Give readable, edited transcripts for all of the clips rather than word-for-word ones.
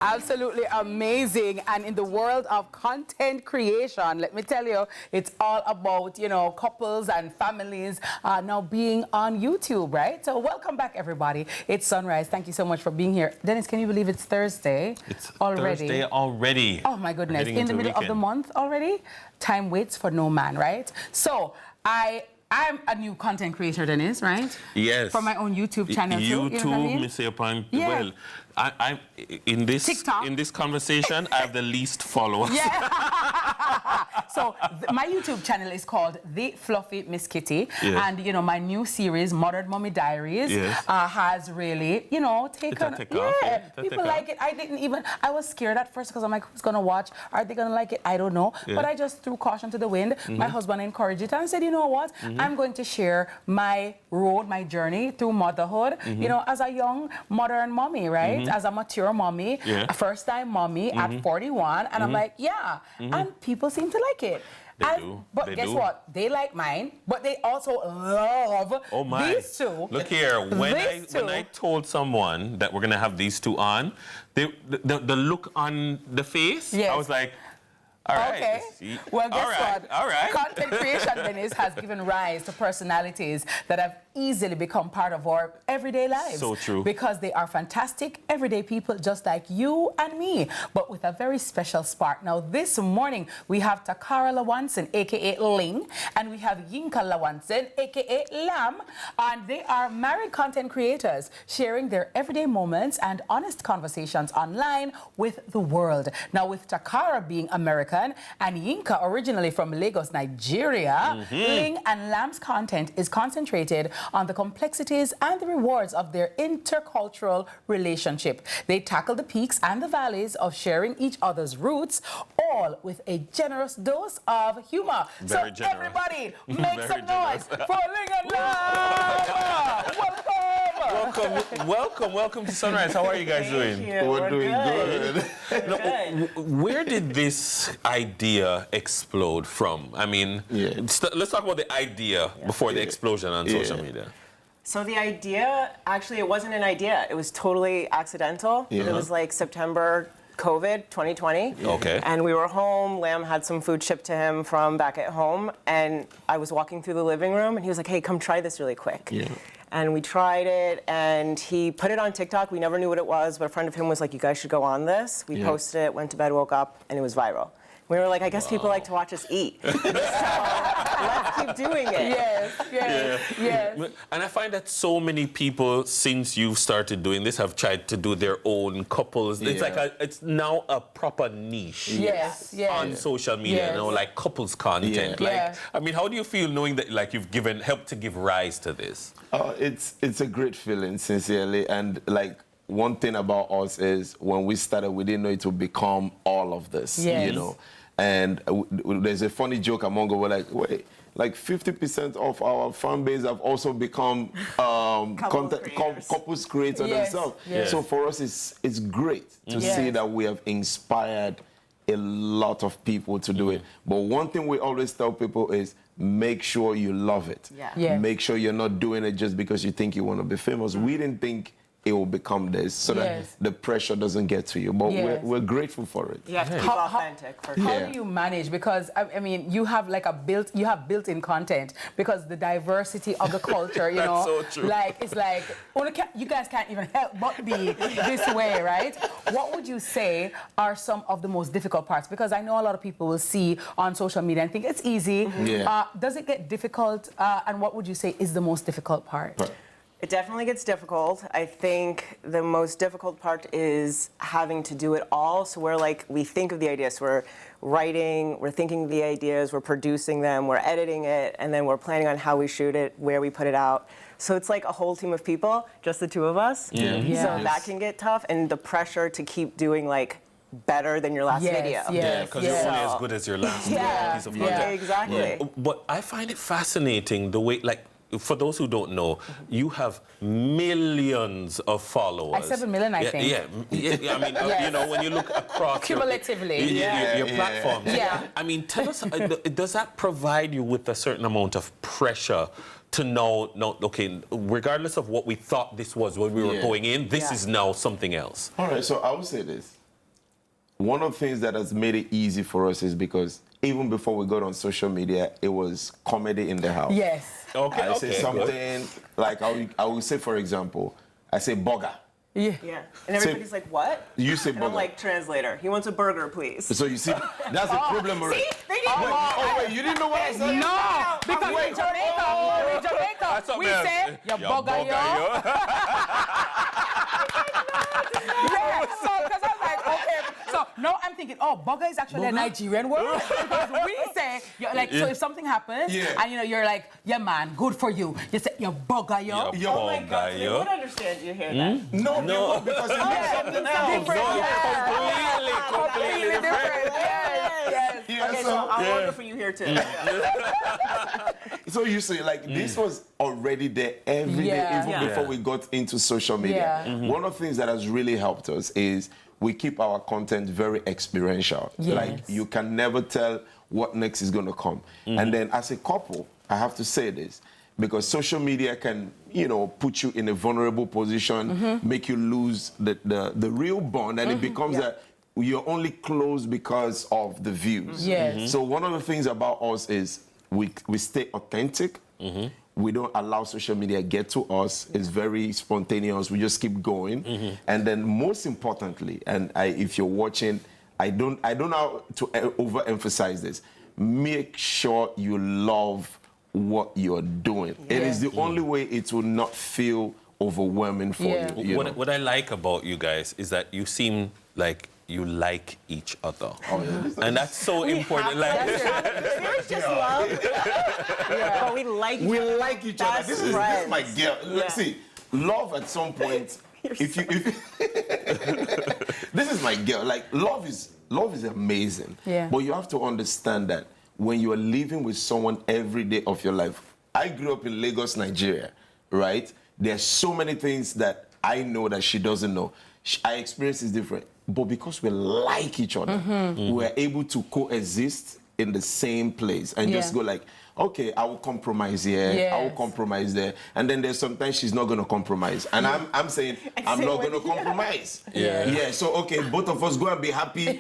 Absolutely amazing. And in the world of content creation, let me tell you, it's all about, couples and families now being on YouTube, right? So welcome back, everybody. It's Sunrise. Thank you so much for being here. Dennis, can you believe it's Thursday? It's already. Thursday already. Oh, my goodness. In the middle of the month already? Time waits for no man, right? So I'm a new content creator, Dennis, right? Yes. For my own YouTube channel too. YouTube, you know what I mean? me say upon. Yeah. Well, I'm in this TikTok. in this conversation, I have the least followers. Yeah. So my YouTube channel is called The Fluffy Miss Kitty, Yes. and my new series, Modern Mommy Diaries, Yes. has really, taken. take off, yeah. People like it. I was scared at first because I'm like, who's gonna watch? Are they gonna like it? I don't know. Yeah. But I just threw caution to the wind. My husband encouraged it and said, you know what? I'm going to share my road, my journey through motherhood. As a young modern mommy, right? As a mature mommy, Yeah. a first-time mommy at 41, and I'm like, yeah. And people seem to like it. They do. But They guess do. what? They like mine, but they also love Oh my! these two. Look here. When I told someone that we're gonna have these two on, the look on the face, Yes. I was like, all right. Okay. See? Well, guess what? All right. Content creation, Dennis, has given rise to personalities that have easily become part of our everyday lives. So true. Because they are fantastic, everyday people just like you and me, but with a very special spark. Now, this morning, we have Taccara Lawanson, a.k.a. Ling, and we have Yinka Lawanson, a.k.a. Lamb, and they are married content creators sharing their everyday moments and honest conversations online with the world. Now, with Taccara being American and Yinka originally from Lagos, Nigeria, Ling and Lamb's content is concentrated on the complexities and the rewards of their intercultural relationship. They tackle the peaks and the valleys of sharing each other's roots, all with a generous dose of humor. Very so generous. everybody, make Very some noise generous. for Ling and Lamb! Welcome to Sunrise. How are you guys doing? We're doing good. Where did this idea explode from? I mean, let's talk about the idea before the explosion on social media. So the idea, actually, it wasn't an idea. It was totally accidental. It was like September, COVID, 2020. Okay. And we were home. Lamb had some food shipped to him from back at home. And I was walking through the living room, and he was like, hey, come try this really quick. Yeah. And we tried it, and he put it on TikTok. We never knew what it was, but a friend of him was like, you guys should go on this. We posted it, went to bed, woke up, and it was viral. We were like, I guess people like to watch us eat. So let's keep doing it. Yes. And I find that so many people, since you've started doing this, have tried to do their own couples. It's like it's now a proper niche on social media, like couples content. I mean, how do you feel knowing that like you've helped to give rise to this? It's a great feeling, sincerely, and like. One thing about us is when we started, we didn't know it would become all of this, And there's a funny joke among us, we're like, wait, like 50% of our fan base have also become couples creators themselves. So for us, it's great to see that we have inspired a lot of people to do it. But one thing we always tell people is, make sure you love it. Make sure you're not doing it just because you think you want to be famous. We didn't think it will become this, so that the pressure doesn't get to you. But we're grateful for it. You have to keep authentic. For sure. How do you manage? Because I mean, you have like built-in content because the diversity of the culture, That's so true. Like it's like you guys can't even help but be this way, right? What would you say are some of the most difficult parts? Because I know a lot of people will see on social media and think it's easy. Does it get difficult? And what would you say is the most difficult part? It definitely gets difficult. I think the most difficult part is having to do it all. So we think of the ideas. So we're writing, we're thinking of the ideas, we're producing them, we're editing it, and then we're planning on how we shoot it, where we put it out. So it's like a whole team of people, just the two of us. So that can get tough, and the pressure to keep doing better than your last video. Because you're only as good as your last piece of content. Exactly. But I find it fascinating the way, for those who don't know, you have millions of followers. 7 million, I think. I mean, when you look across cumulatively, your platforms. I mean, tell us, does that provide you with a certain amount of pressure to know, okay, regardless of what we thought this was when we were going in, this is now something else? All right, so I would say this. one of the things that has made it easy for us is because even before we got on social media, it was comedy in the house. Yes. Okay, I say something like, I will say, for example, I say burger. Yeah. Yeah. And everybody's like, what? You say And burger. I'm like, translator, he wants a burger, please. So you see, that's the problem already. See? They didn't Wait, you didn't know what I said? No, because in Jamaica, we say, your burger, yo. Yeah, so, because I'm like, okay. So, no, I'm thinking, oh, burger is actually a Nigerian word. Because we say, like, so if something happens, and, you're like, yeah, man, good for you. You say, your burger, yo. Your Oh my God, they yo. would understand you hear that. No, because it means something else. Completely different. Yes. Yeah, Okay, so I'll order for you here too. So you see, like, this was already there every day, even before we got into social media. One of the things that has really helped us is we keep our content very experiential. Yes. Like, you can never tell what next is going to come. And then as a couple, I have to say this, because social media can, put you in a vulnerable position, make you lose the real bond, and it becomes that you're only close because of the views. Yes. So one of the things about us is we stay authentic. We don't allow social media get to us. It's very spontaneous. We just keep going. And then most importantly, and if you're watching, I don't know how to overemphasize this. Make sure you love what you're doing. It is the only way it will not feel overwhelming for you. What I like about you guys is that you seem like you like each other. And that's so important. It's just love. But we like each other. This is my girl. Let's see. Love at some point. If this is my girl. Like, love is amazing. Yeah. But you have to understand that when you are living with someone every day of your life. I grew up in Lagos, Nigeria, right? There's so many things that I know that she doesn't know. Our experience is different. But because we like each other, we're able to coexist in the same place and just go like, okay, I will compromise here, I will compromise there. And then there's sometimes she's not going to compromise. And I'm saying, I'm not going to compromise. Yeah, so okay, both of us go and be happy.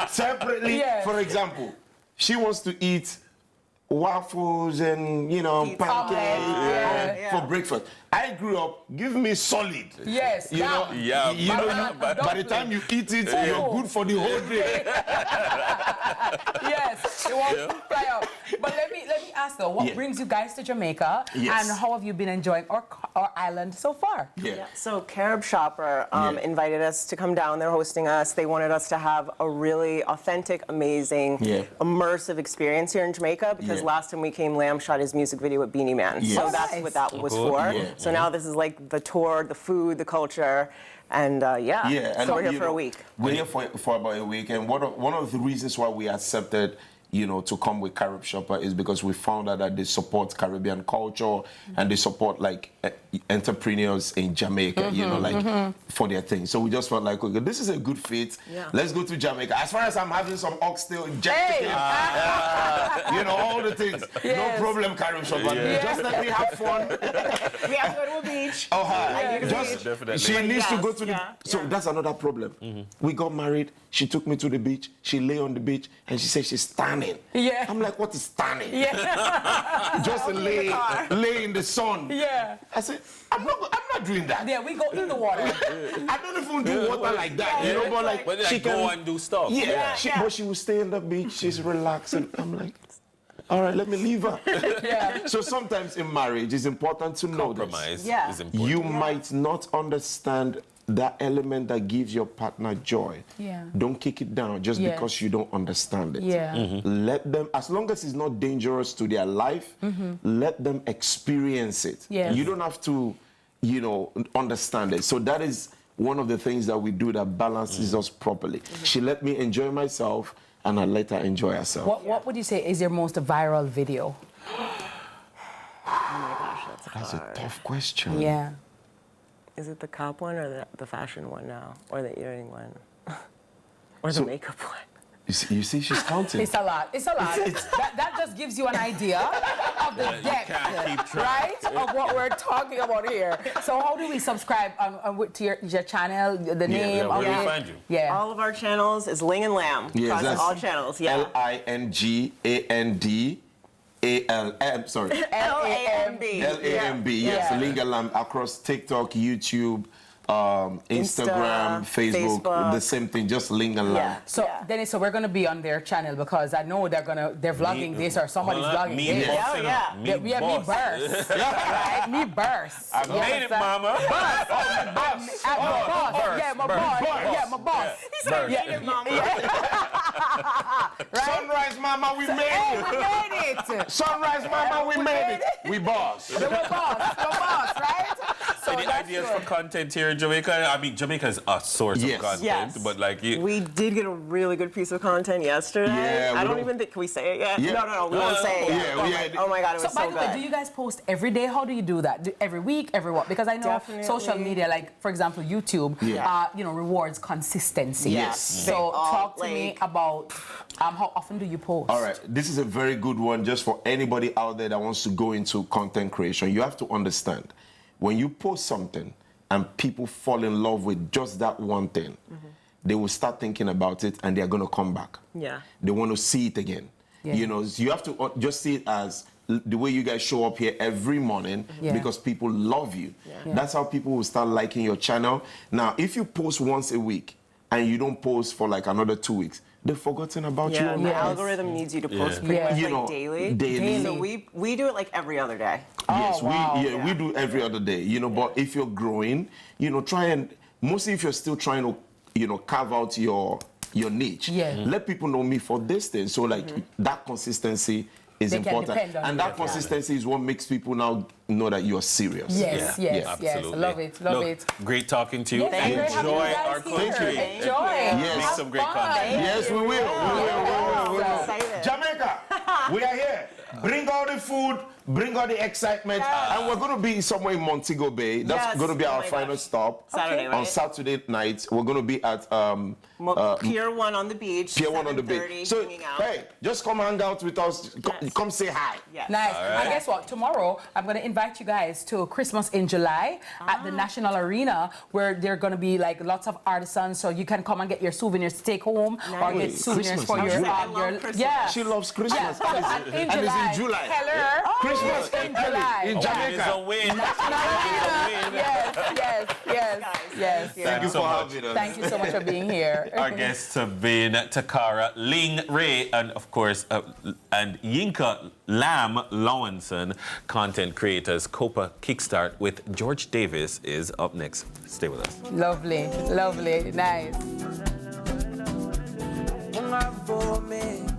Separately. For example, she wants to eat waffles and, pancakes for breakfast. I grew up, give me solid. Yes. By the time you eat it, you're good for the whole day. Yes, it won't fly out. But let me ask though, what brings you guys to Jamaica, and how have you been enjoying our island so far? So Carib Shopper invited us to come down. They're hosting us. They wanted us to have a really authentic, amazing, immersive experience here in Jamaica, because last time we came, Lamb shot his music video with Beanie Man. So that's what that was for. So now this is like the tour, the food, the culture, and so we're here for a week. We're here for about a week, and one of the reasons why we accepted to come with Carib Shopper is because we found out that they support Caribbean culture and they support like entrepreneurs in Jamaica, for their thing. So we just felt like, okay, this is a good fit. Let's go to Jamaica. As far as I'm having some oxtail, jack chicken, all the things. No problem, Carib Shopper. Just let me have fun. We have to go to a beach. She needs to go to the... So that's another problem. We got married. She took me to the beach. She lay on the beach and she said she's tanning. I'm like, what is tanning? Just lay in the sun. I said, I'm not doing that. We go in the water. I don't even do water like that, but like she can go and do stuff. But she will stay on the beach. She's relaxing. I'm like, all right, let me leave her. So sometimes in marriage, it's important to know compromise this. is important. You might not understand that element that gives your partner joy. Don't kick it down just because you don't understand it. Let them, as long as it's not dangerous to their life, let them experience it. You don't have to, understand it. So that is one of the things that we do that balances us properly. She let me enjoy myself, and I let her enjoy herself. What would you say is your most viral video? Oh my gosh, that's a tough question. Is it the cop one or the fashion one now? Or the earring one? Or the makeup one? You see, she's counting. It's a lot. It's a lot. That just gives you an idea of the depth, right, of what we're talking about here. So how do we subscribe to your channel, the name? Where do we find you? Yeah. All of our channels is Ling and Lamb. Yes, across all channels. Yeah. LINGANDALM. Sorry. LAMB. LAMB. Yes, Yeah. Ling Lamb across TikTok, YouTube, Instagram, Facebook, the same thing, just Ling and Lamb. So Dennis, so we're gonna be on their channel because I know they're vlogging this or somebody's vlogging this. Me burst. Right? Me burst. I made it, mama. My boss. He said, "Made it, mama." Right? Sunrise, mama, we made it. We made it. Sunrise, mama, we made it. We boss. We're boss, right? So Any ideas for content here in Jamaica? I mean, Jamaica is a source of content, Yes. but like we did get a really good piece of content yesterday. Yeah, I don't even think. Can we say it yet? Yeah. No, we won't say it yet. Oh my God, it was so by the way, good. do you guys post every day? How do you do that? Every week, every what? Because I know Definitely. social media, like for example, YouTube, rewards consistency. Yes. So talk to me about how often do you post? All right, this is a very good one just for anybody out there that wants to go into content creation. You have to understand, when you post something and people fall in love with just that one thing, they will start thinking about it and they're going to come back. Yeah. They want to see it again. Yeah. You know, you have to just see it as the way you guys show up here every morning because people love you. Yeah. That's how people will start liking your channel. Now, if you post once a week and you don't post for like another 2 weeks, they've forgotten about you. The algorithm needs you to post pretty much like daily. So we do it like every other day. Yes, we do every other day, you know, but if you're growing, you know, mostly if you're still trying to, you know, carve out your niche, let people know me for this thing. So like that consistency is important. And that consistency is what makes people now know that you're serious. Yes, absolutely. Love it. Great talking to you. Yes, Enjoy our country. Enjoy. Make some great content. Yes, we will. We will. Excited. Jamaica, we are here. Bring all the food, bring all the excitement, and we're going to be somewhere in Montego Bay. That's going to be our final stop. Saturday, right? On Saturday night, we're going to be at Pier 1 on the beach. Pier 1 on the beach. So, hey, just come hang out with us. Come say hi. Yes. Nice. And guess what? Tomorrow, I'm going to invite you guys to Christmas in July at the National Arena, where there are going to be like lots of artisans, so you can come and get your souvenirs to take home or get souvenirs for your She loves Christmas. And it's in July. Hello. Christmas in July in Jamaica. It's a win. Yes. Thank you for having us. Thank you so much for being here. Our guests have been Taccara, Ling, Rae, and of course, and Yinka Lamb Lawanson, content creators. Copa Kickstart with George Davis is up next. Stay with us. Lovely, nice.